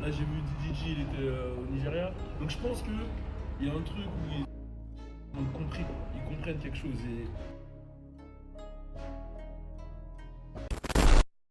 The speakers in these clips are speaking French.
Là, j'ai vu DDG, il était au Nigeria. Donc je pense qu'il y a un truc où ils ont compris, ils comprennent quelque chose. Et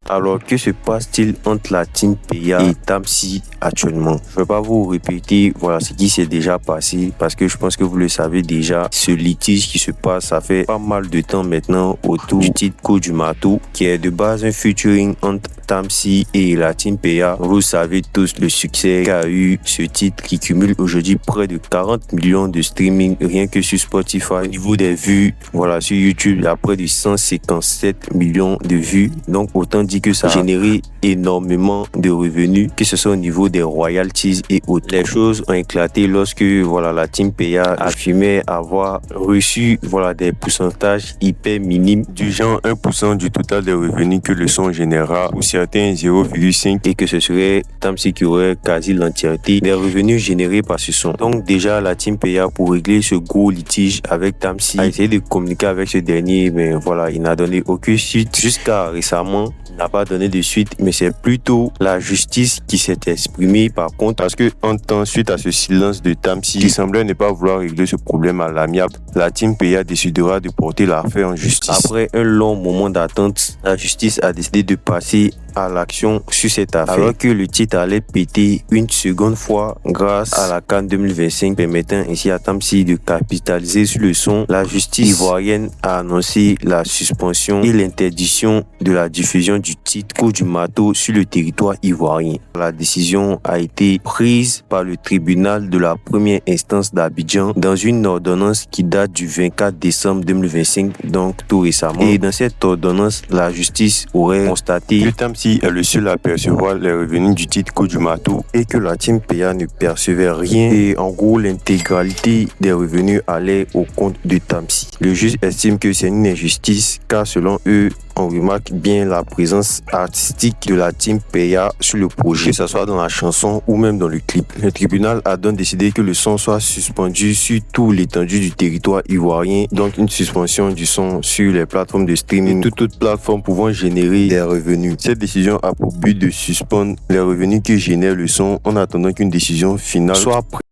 Alors, que se passe-t-il entre la team Peya et Tamsy actuellement? Je ne vais pas vous répéter voilà ce qui s'est déjà passé parce que je pense que vous le savez déjà. Ce litige qui se passe, ça fait pas mal de temps maintenant autour du titre Coup du Marteau qui est de base un featuring entre Tamsy et la team Peya. Vous savez tous le succès qu'a eu ce titre qui cumule aujourd'hui près de 40 millions de streaming rien que sur Spotify. Au niveau des vues, voilà, sur YouTube, il y a près de 157 millions de vues. Donc, autant dire que ça a généré énormément de revenus, que ce soit au niveau des royalties et autres. Les choses ont éclaté lorsque voilà la team Peya affirmait avoir reçu voilà des pourcentages hyper minimes du genre 1% du total des revenus que le son générera, ou certains 0,5, et que ce serait Tamsy qui aurait quasi l'entièreté des revenus générés par ce son. Donc déjà la team Peya, pour régler ce gros litige avec Tamsy, a essayé de communiquer avec ce dernier, mais voilà, il n'a donné aucune suite jusqu'à récemment. N'a pas donné de suite, mais c'est plutôt la justice qui s'est exprimée par contre, parce que en temps, suite à ce silence de Tamsy qui semblait ne pas vouloir régler ce problème à l'amiable, la team Peya décidera de porter l'affaire en justice. Après un long moment d'attente, la justice a décidé de passer à l'action sur cette affaire, alors que le titre allait péter une seconde fois grâce à la CAN 2025 permettant ainsi à Tamsy de capitaliser sur le son. La justice ivoirienne a annoncé la suspension et l'interdiction de la diffusion du titre Coup du Marteau sur le territoire ivoirien. La décision a été prise par le tribunal de la première instance d'Abidjan dans une ordonnance qui date du 24 décembre 2025, donc tout récemment. Et dans cette ordonnance, la justice aurait constaté que Tamsy est le seul à percevoir les revenus du titre Coup du Marteau et que la team Peya ne percevait rien, et en gros l'intégralité des revenus allait au compte de Tamsy. Le juge estime que c'est une injustice car selon eux, on remarque bien la présence artistique de la team Peya sur le projet, que ce soit dans la chanson ou même dans le clip. Le tribunal a donc décidé que le son soit suspendu sur tout l'étendue du territoire ivoirien, donc une suspension du son sur les plateformes de streaming et toute autre plateforme pouvant générer des revenus. Cette décision a pour but de suspendre les revenus que génère le son en attendant qu'une décision finale soit prise.